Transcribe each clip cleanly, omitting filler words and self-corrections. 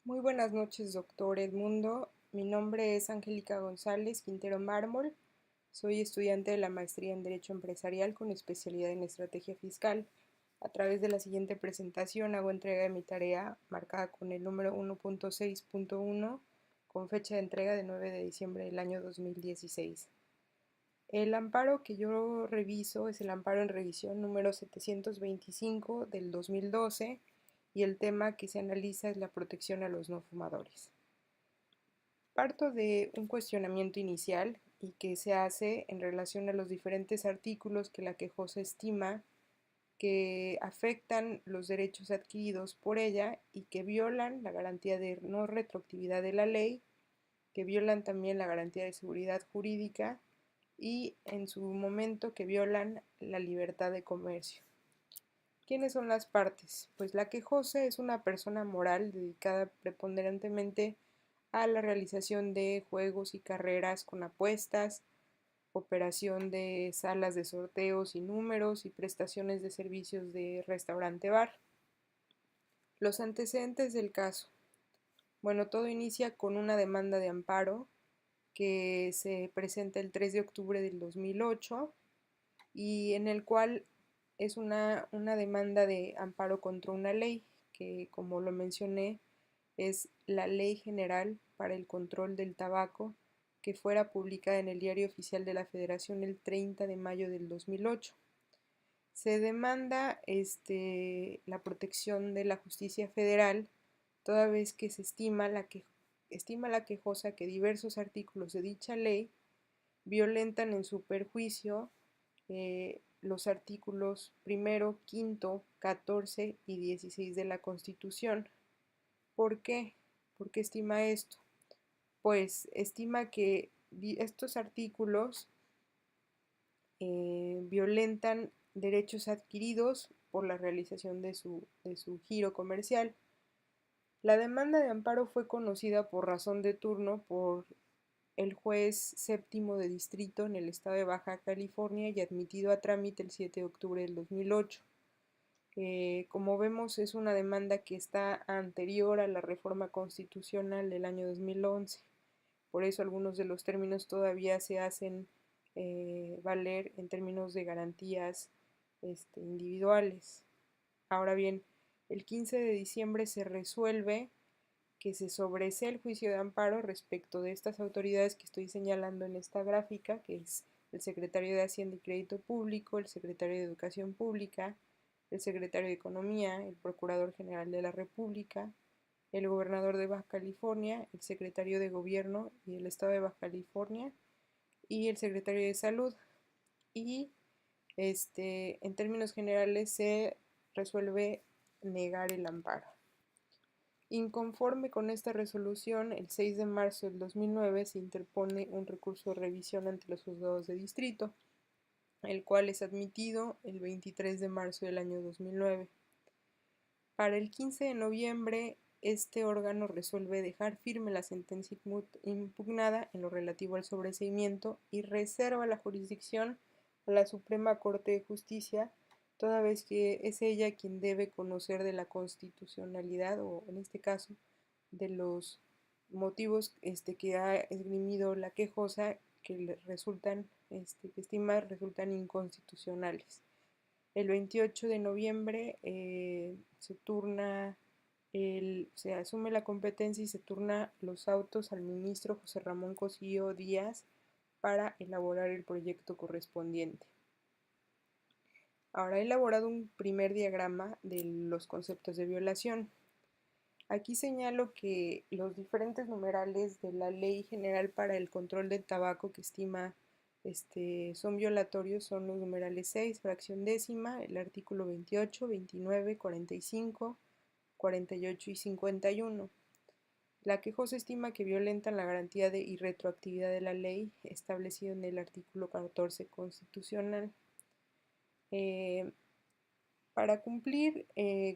Muy buenas noches, doctor Edmundo. Mi nombre es Angélica González Quintero Mármol. Soy estudiante de la maestría en Derecho Empresarial con especialidad en Estrategia Fiscal. A través de la siguiente presentación hago entrega de mi tarea marcada con el número 1.6.1 con fecha de entrega de 9 de diciembre del año 2016. El amparo que yo reviso es el amparo en revisión número 725 del 2012 y el tema que se analiza es la protección a los no fumadores. Parto de un cuestionamiento inicial y que se hace en relación a los diferentes artículos que la quejosa estima que afectan los derechos adquiridos por ella y que violan la garantía de no retroactividad de la ley, que violan también la garantía de seguridad jurídica y en su momento que violan la libertad de comercio. ¿Quiénes son las partes? Pues la quejosa es una persona moral dedicada preponderantemente a la realización de juegos y carreras con apuestas, operación de salas de sorteos y números y prestaciones de servicios de restaurante-bar. Los antecedentes del caso. Bueno, todo inicia con una demanda de amparo que se presenta el 3 de octubre del 2008 y en el cual es una demanda de amparo contra una ley que, como lo mencioné, es la Ley General para el Control del Tabaco, que fuera publicada en el Diario Oficial de la Federación el 30 de mayo del 2008. Se demanda la protección de la justicia federal, toda vez que se estima la quejosa que diversos artículos de dicha ley violentan en su perjuicio los artículos primero, quinto, 14 y 16 de la Constitución. ¿Por qué? ¿Por qué estima esto? Pues estima que estos artículos violentan derechos adquiridos por la realización de su giro comercial. La demanda de amparo fue conocida por razón de turno por el juez séptimo de distrito en el estado de Baja California y admitido a trámite el 7 de octubre del 2008. Como vemos, es una demanda que está anterior a la reforma constitucional del año 2011. Por eso algunos de los términos todavía se hacen valer en términos de garantías individuales. Ahora bien, el 15 de diciembre se resuelve que se sobresee el juicio de amparo respecto de estas autoridades que estoy señalando en esta gráfica, que es el secretario de Hacienda y Crédito Público, el secretario de Educación Pública, el secretario de Economía, el Procurador General de la República, el gobernador de Baja California, el secretario de Gobierno y el Estado de Baja California y el secretario de Salud. Y en términos generales se resuelve negar el amparo. Inconforme con esta resolución, el 6 de marzo del 2009 se interpone un recurso de revisión ante los juzgados de distrito, el cual es admitido el 23 de marzo del año 2009. Para el 15 de noviembre, este órgano resuelve dejar firme la sentencia impugnada en lo relativo al sobreseimiento y reserva la jurisdicción a la Suprema Corte de Justicia, toda vez que es ella quien debe conocer de la constitucionalidad o, en este caso, de los motivos que ha esgrimido la quejosa que resultan, que estima resultan inconstitucionales. El 28 de noviembre se asume la competencia y se turna los autos al ministro José Ramón Cosío Díaz para elaborar el proyecto correspondiente. Ahora he elaborado un primer diagrama de los conceptos de violación. Aquí señalo que los diferentes numerales de la Ley General para el Control del Tabaco que estima son violatorios son los numerales 6, fracción décima, el artículo 28, 29, 45, 48 y 51. La quejosa estima que violentan la garantía de irretroactividad de la ley establecido en el artículo 14 constitucional. Para cumplir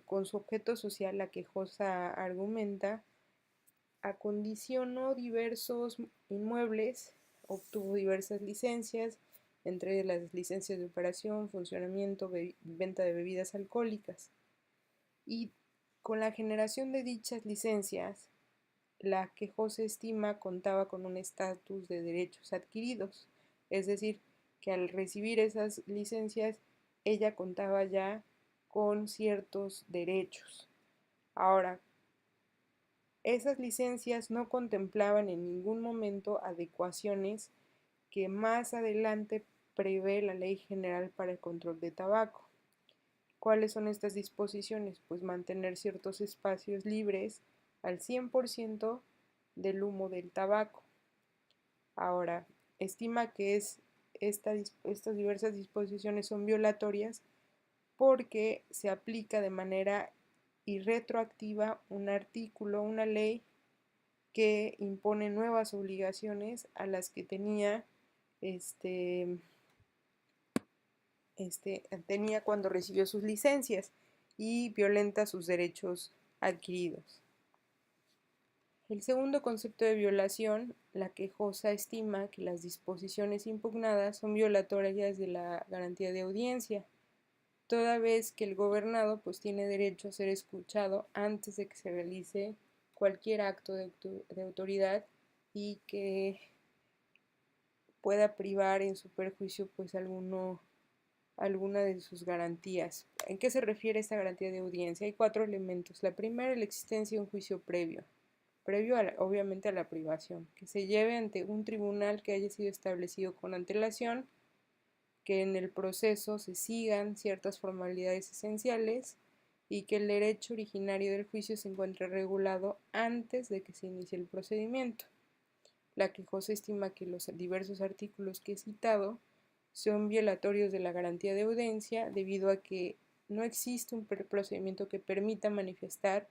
con su objeto social, la quejosa argumenta acondicionó diversos inmuebles, obtuvo diversas licencias, entre las licencias de operación, funcionamiento, venta de bebidas alcohólicas. Y con la generación de dichas licencias, la quejosa estima contaba con un estatus de derechos adquiridos, es decir, que al recibir esas licencias ella contaba ya con ciertos derechos. Ahora, esas licencias no contemplaban en ningún momento adecuaciones que más adelante prevé la Ley General para el Control de Tabaco. ¿Cuáles son estas disposiciones? Pues mantener ciertos espacios libres al 100% del humo del tabaco. Ahora, estima que estas diversas disposiciones son violatorias porque se aplica de manera irretroactiva un artículo, una ley que impone nuevas obligaciones a las que tenía cuando recibió sus licencias y violenta sus derechos adquiridos. El segundo concepto de violación, la quejosa estima que las disposiciones impugnadas son violatorias de la garantía de audiencia, toda vez que el gobernado pues tiene derecho a ser escuchado antes de que se realice cualquier acto de autoridad y que pueda privar en su perjuicio pues alguna de sus garantías. ¿En qué se refiere esta garantía de audiencia? Hay 4 elementos. La primera, la existencia de un juicio previo obviamente a la privación, que se lleve ante un tribunal que haya sido establecido con antelación, que en el proceso se sigan ciertas formalidades esenciales y que el derecho originario del juicio se encuentre regulado antes de que se inicie el procedimiento. La quejosa estima que los diversos artículos que he citado son violatorios de la garantía de audiencia debido a que no existe un procedimiento que permita manifestar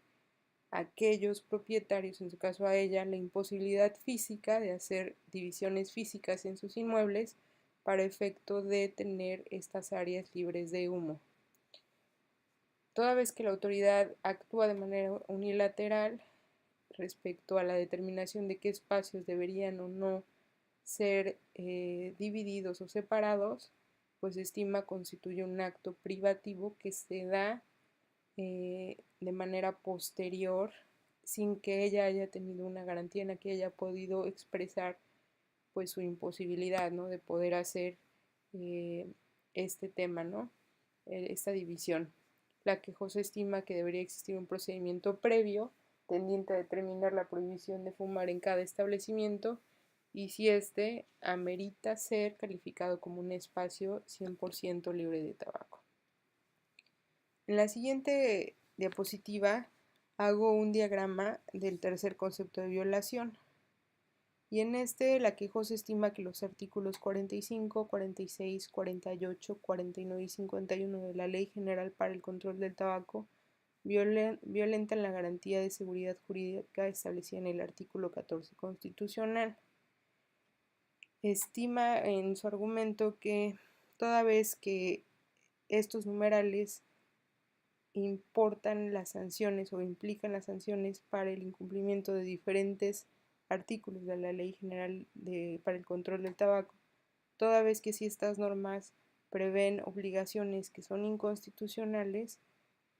a aquellos propietarios, en su caso a ella, la imposibilidad física de hacer divisiones físicas en sus inmuebles para efecto de tener estas áreas libres de humo. Toda vez que la autoridad actúa de manera unilateral respecto a la determinación de qué espacios deberían o no ser divididos o separados, pues estima constituye un acto privativo que se da de manera posterior sin que ella haya tenido una garantía en la que haya podido expresar pues su imposibilidad, ¿no? De poder hacer este tema, ¿no? Esta división. La quejosa estima que debería existir un procedimiento previo tendiente a determinar la prohibición de fumar en cada establecimiento y si éste amerita ser calificado como un espacio 100% libre de tabaco. En la siguiente diapositiva hago un diagrama del tercer concepto de violación. Y en este, la quejosa estima que los artículos 45, 46, 48, 49 y 51 de la Ley General para el Control del Tabaco violentan la garantía de seguridad jurídica establecida en el artículo 14 constitucional. Estima en su argumento que toda vez que estos numerales importan las sanciones o implican las sanciones para el incumplimiento de diferentes artículos de la Ley General para el Control del Tabaco, toda vez que si estas normas prevén obligaciones que son inconstitucionales,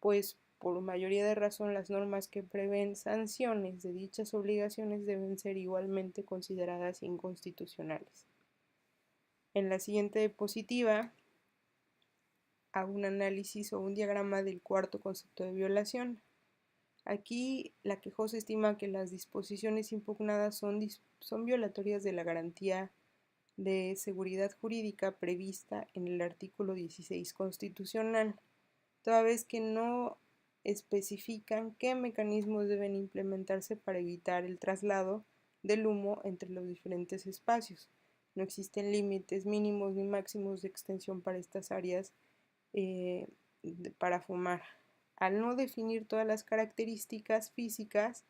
pues por mayoría de razón las normas que prevén sanciones de dichas obligaciones deben ser igualmente consideradas inconstitucionales. En la siguiente diapositiva hago un análisis o un diagrama del cuarto concepto de violación. Aquí la quejosa estima que las disposiciones impugnadas son violatorias de la garantía de seguridad jurídica prevista en el artículo 16 constitucional, toda vez que no especifican qué mecanismos deben implementarse para evitar el traslado del humo entre los diferentes espacios. No existen límites mínimos ni máximos de extensión para estas áreas para fumar. Al no definir todas las características físicas,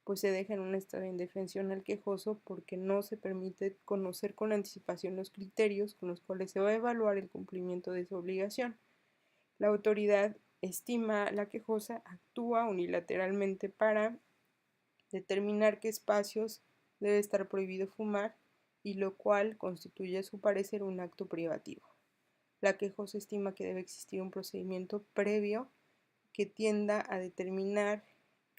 pues se deja en un estado de indefensión al quejoso porque no se permite conocer con anticipación los criterios con los cuales se va a evaluar el cumplimiento de su obligación. La autoridad estima la quejosa actúa unilateralmente para determinar qué espacios debe estar prohibido fumar y lo cual constituye a su parecer un acto privativo. La quejosa estima que debe existir un procedimiento previo que tienda a determinar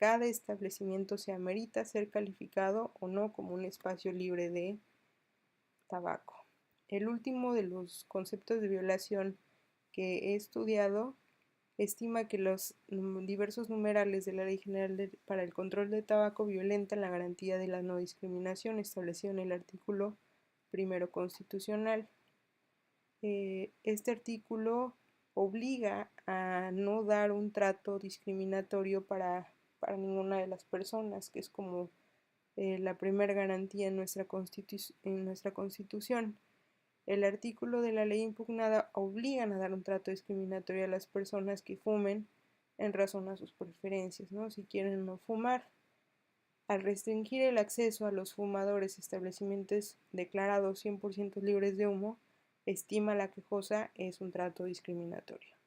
cada establecimiento se amerita ser calificado o no como un espacio libre de tabaco. El último de los conceptos de violación que he estudiado estima que los diversos numerales de la Ley General para el Control de Tabaco violentan la garantía de la no discriminación establecida en el artículo primero constitucional. Este artículo obliga a no dar un trato discriminatorio para ninguna de las personas, que es como la primera garantía en nuestra Constitución. El artículo de la ley impugnada obligan a dar un trato discriminatorio a las personas que fumen en razón a sus preferencias, ¿no? Si quieren no fumar. Al restringir el acceso a los fumadores a establecimientos declarados 100% libres de humo, estima la quejosa es un trato discriminatorio.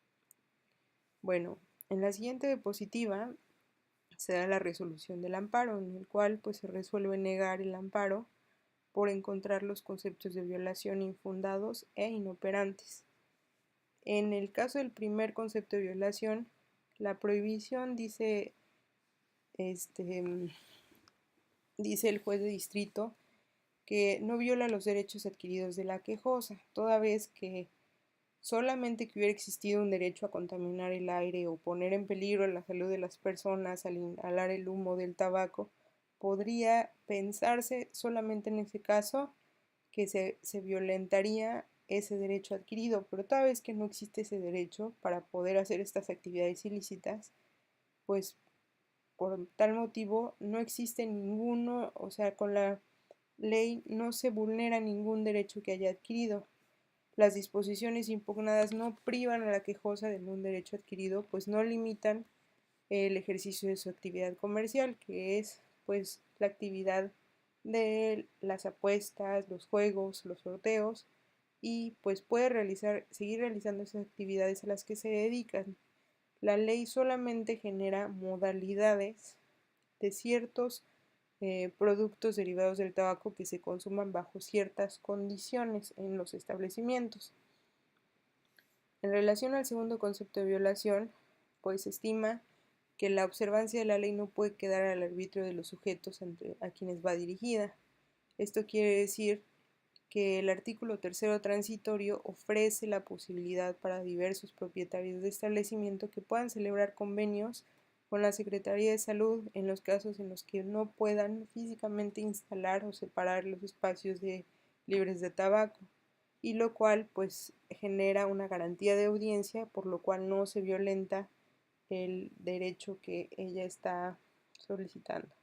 Bueno, en la siguiente diapositiva se da la resolución del amparo, en el cual pues se resuelve negar el amparo por encontrar los conceptos de violación infundados e inoperantes. En el caso del primer concepto de violación, la prohibición dice el juez de distrito que no viola los derechos adquiridos de la quejosa, toda vez que solamente que hubiera existido un derecho a contaminar el aire o poner en peligro la salud de las personas al inhalar el humo del tabaco, podría pensarse solamente en ese caso que se violentaría ese derecho adquirido, pero toda vez que no existe ese derecho para poder hacer estas actividades ilícitas, pues por tal motivo no existe ninguno, o sea, con la ley no se vulnera ningún derecho que haya adquirido. Las disposiciones impugnadas no privan a la quejosa de un derecho adquirido, pues no limitan el ejercicio de su actividad comercial, que es pues la actividad de las apuestas, los juegos, los sorteos, y pues puede seguir realizando esas actividades a las que se dedican. La ley solamente genera modalidades de ciertos productos derivados del tabaco que se consuman bajo ciertas condiciones en los establecimientos. En relación al segundo concepto de violación, pues se estima que la observancia de la ley no puede quedar al arbitrio de los sujetos a quienes va dirigida. Esto quiere decir que el artículo tercero transitorio ofrece la posibilidad para diversos propietarios de establecimiento que puedan celebrar convenios con la Secretaría de Salud en los casos en los que no puedan físicamente instalar o separar los espacios libres de tabaco, y lo cual pues genera una garantía de audiencia, por lo cual no se violenta el derecho que ella está solicitando.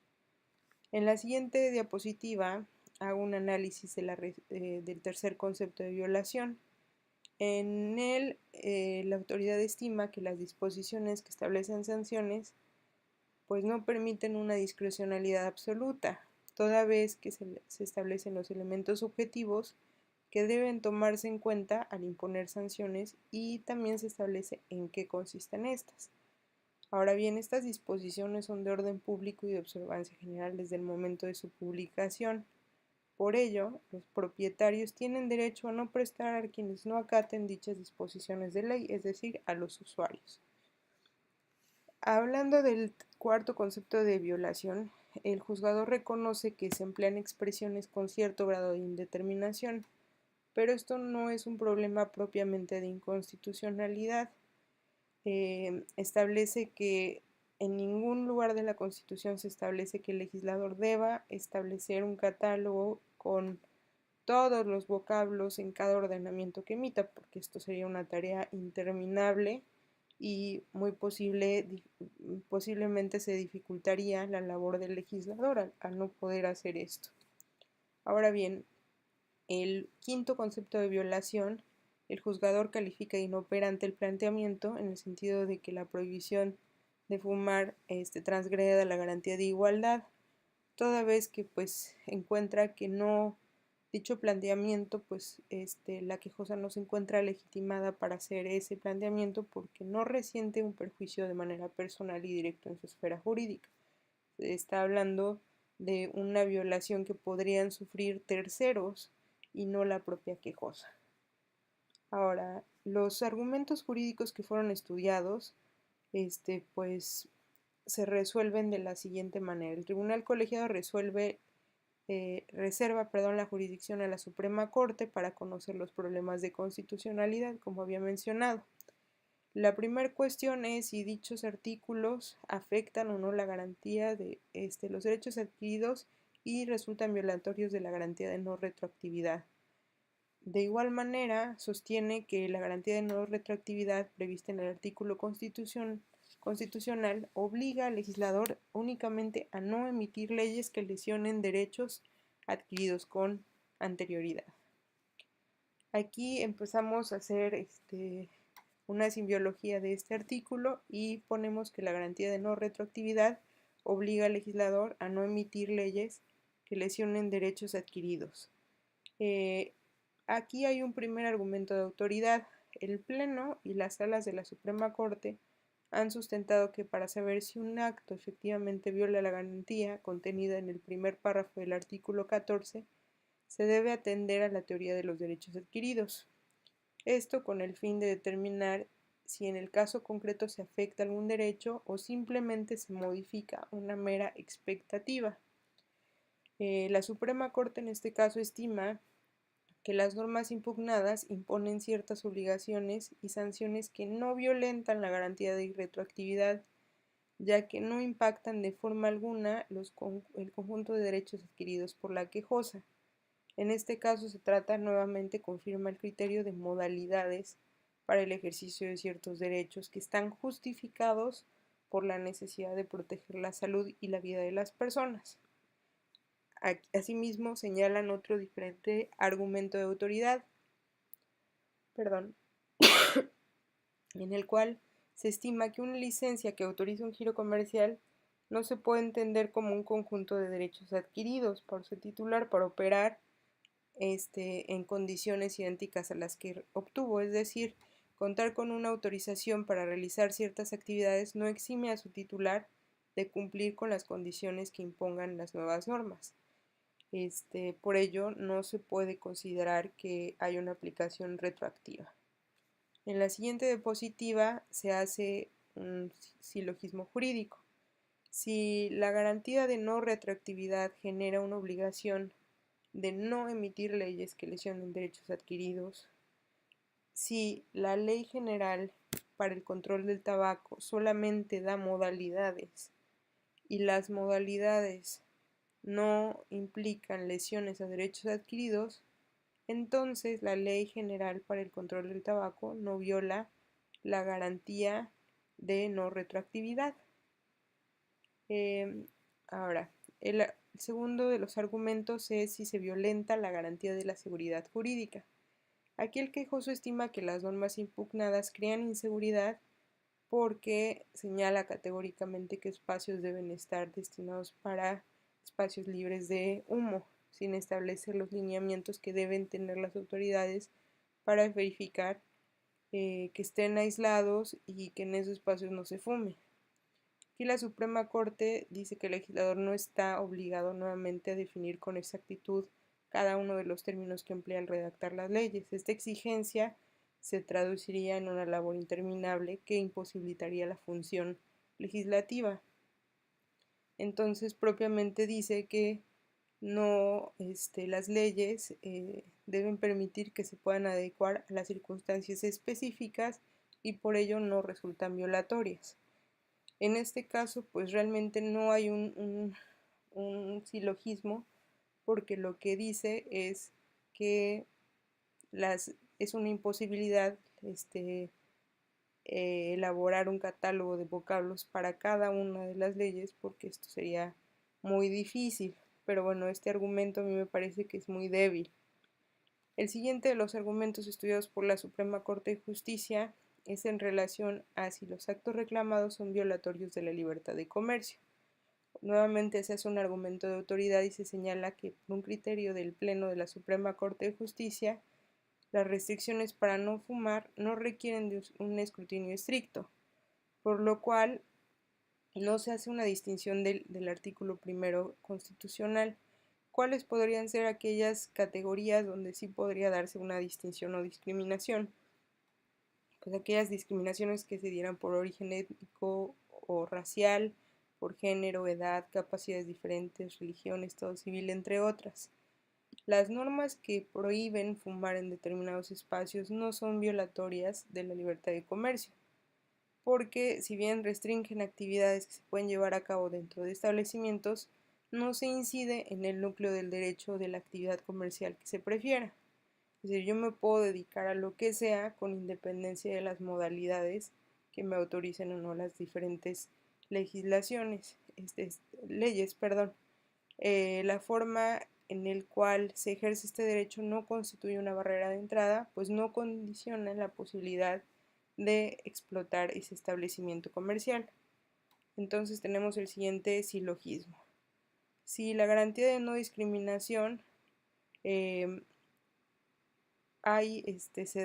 En la siguiente diapositiva hago un análisis del tercer concepto de violación. En él, la autoridad estima que las disposiciones que establecen sanciones pues no permiten una discrecionalidad absoluta, toda vez que se establecen los elementos objetivos que deben tomarse en cuenta al imponer sanciones, y también se establece en qué consisten estas. Ahora bien, estas disposiciones son de orden público y de observancia general desde el momento de su publicación. Por ello, los propietarios tienen derecho a no prestar a quienes no acaten dichas disposiciones de ley, es decir, a los usuarios. Hablando del cuarto concepto de violación, el juzgador reconoce que se emplean expresiones con cierto grado de indeterminación, pero esto no es un problema propiamente de inconstitucionalidad. Establece que en ningún lugar de la Constitución se establece que el legislador deba establecer un catálogo con todos los vocablos en cada ordenamiento que emita, porque esto sería una tarea interminable y posiblemente se dificultaría la labor del legislador al no poder hacer esto. Ahora bien, el quinto concepto de violación, el juzgador califica de inoperante el planteamiento en el sentido de que la prohibición de fumar transgrede la garantía de igualdad, toda vez que pues encuentra que no dicho planteamiento, pues la quejosa no se encuentra legitimada para hacer ese planteamiento porque no resiente un perjuicio de manera personal y directo en su esfera jurídica. Se está hablando de una violación que podrían sufrir terceros y no la propia quejosa. Ahora, los argumentos jurídicos que fueron estudiados, pues se resuelven de la siguiente manera. El tribunal colegiado reserva la jurisdicción a la Suprema Corte para conocer los problemas de constitucionalidad, como había mencionado. La primera cuestión es si dichos artículos afectan o no la garantía de los derechos adquiridos y resultan violatorios de la garantía de no retroactividad. De igual manera, sostiene que la garantía de no retroactividad prevista en el artículo constitucional obliga al legislador únicamente a no emitir leyes que lesionen derechos adquiridos con anterioridad. Aquí empezamos a hacer una simbiología de este artículo y ponemos que la garantía de no retroactividad obliga al legislador a no emitir leyes que lesionen derechos adquiridos. Aquí hay un primer argumento de autoridad. El Pleno y las salas de la Suprema Corte han sustentado que para saber si un acto efectivamente viola la garantía contenida en el primer párrafo del artículo 14, se debe atender a la teoría de los derechos adquiridos. Esto con el fin de determinar si en el caso concreto se afecta algún derecho o simplemente se modifica una mera expectativa. La Suprema Corte en este caso estima que las normas impugnadas imponen ciertas obligaciones y sanciones que no violentan la garantía de irretroactividad, ya que no impactan de forma alguna el conjunto de derechos adquiridos por la quejosa. En este caso se trata nuevamente, confirma el criterio de modalidades para el ejercicio de ciertos derechos que están justificados por la necesidad de proteger la salud y la vida de las personas. Asimismo, señalan otro diferente argumento de autoridad, en el cual se estima que una licencia que autoriza un giro comercial no se puede entender como un conjunto de derechos adquiridos por su titular para operar en condiciones idénticas a las que obtuvo, es decir, contar con una autorización para realizar ciertas actividades no exime a su titular de cumplir con las condiciones que impongan las nuevas normas. Por ello, no se puede considerar que haya una aplicación retroactiva. En la siguiente diapositiva se hace un silogismo jurídico. Si la garantía de no retroactividad genera una obligación de no emitir leyes que lesionen derechos adquiridos, si la Ley General para el Control del Tabaco solamente da modalidades y las modalidades no implican lesiones a derechos adquiridos, entonces la Ley General para el Control del Tabaco no viola la garantía de no retroactividad. Ahora, el segundo de los argumentos es si se violenta la garantía de la seguridad jurídica. Aquí el quejoso estima que las normas impugnadas crean inseguridad porque señala categóricamente que espacios deben estar destinados para espacios libres de humo, sin establecer los lineamientos que deben tener las autoridades para verificar que estén aislados y que en esos espacios no se fume. Aquí la Suprema Corte dice que el legislador no está obligado nuevamente a definir con exactitud cada uno de los términos que emplea al redactar las leyes. Esta exigencia se traduciría en una labor interminable que imposibilitaría la función legislativa. Entonces, propiamente dice que no, las leyes deben permitir que se puedan adecuar a las circunstancias específicas y por ello no resultan violatorias. En este caso, pues realmente no hay un silogismo, porque lo que dice es que es una imposibilidad elaborar un catálogo de vocablos para cada una de las leyes, porque esto sería muy difícil. Pero bueno, este argumento a mí me parece que es muy débil. El siguiente de los argumentos estudiados por la Suprema Corte de Justicia es en relación a si los actos reclamados son violatorios de la libertad de comercio. Nuevamente se hace un argumento de autoridad y se señala que por un criterio del Pleno de la Suprema Corte de Justicia, las restricciones para no fumar no requieren de un escrutinio estricto, por lo cual no se hace una distinción del artículo primero constitucional. ¿Cuáles podrían ser aquellas categorías donde sí podría darse una distinción o discriminación? Pues aquellas discriminaciones que se dieran por origen étnico o racial, por género, edad, capacidades diferentes, religión, estado civil, entre otras. Las normas que prohíben fumar en determinados espacios no son violatorias de la libertad de comercio, porque si bien restringen actividades que se pueden llevar a cabo dentro de establecimientos, no se incide en el núcleo del derecho de la actividad comercial que se prefiera. Es decir, yo me puedo dedicar a lo que sea con independencia de las modalidades que me autoricen o no las diferentes legislaciones, leyes, perdón. La forma en el cual se ejerce este derecho no constituye una barrera de entrada, pues no condiciona la posibilidad de explotar ese establecimiento comercial. Entonces tenemos el siguiente silogismo. Si la garantía de no discriminación se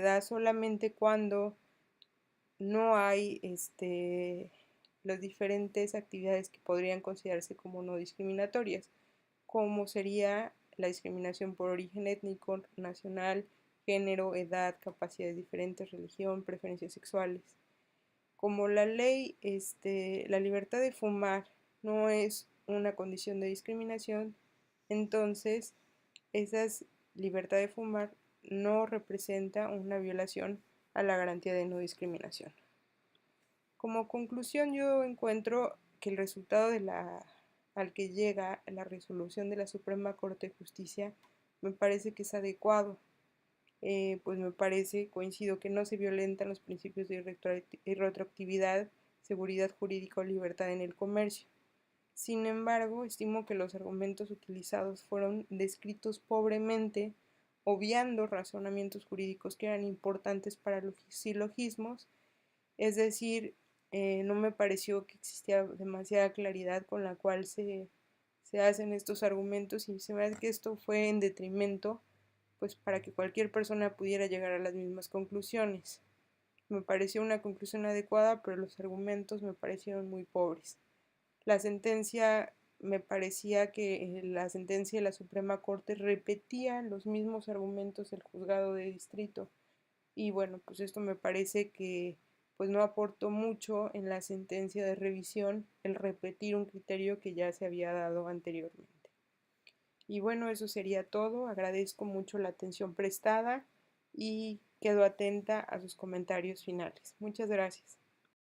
da solamente cuando no hay las diferentes actividades que podrían considerarse como no discriminatorias, como sería la discriminación por origen étnico, nacional, género, edad, capacidades diferentes, religión, preferencias sexuales. Como la ley, la libertad de fumar no es una condición de discriminación, entonces esa libertad de fumar no representa una violación a la garantía de no discriminación. Como conclusión, yo encuentro que el resultado al que llega la resolución de la Suprema Corte de Justicia me parece que es adecuado, pues me parece, coincido, que no se violentan los principios de retroactividad, seguridad jurídica o libertad en el comercio. Sin embargo, estimo que los argumentos utilizados fueron descritos pobremente, obviando razonamientos jurídicos que eran importantes para los silogismos, es decir, no me pareció que existía demasiada claridad con la cual se hacen estos argumentos y se me hace que esto fue en detrimento, pues para que cualquier persona pudiera llegar a las mismas conclusiones. Me pareció una conclusión adecuada, pero los argumentos me parecieron muy pobres. La sentencia, me parecía que la sentencia de la Suprema Corte repetía los mismos argumentos del juzgado de distrito. Y bueno, pues esto me parece que pues no aportó mucho en la sentencia de revisión el repetir un criterio que ya se había dado anteriormente. Y bueno, eso sería todo. Agradezco mucho la atención prestada y quedo atenta a sus comentarios finales. Muchas gracias.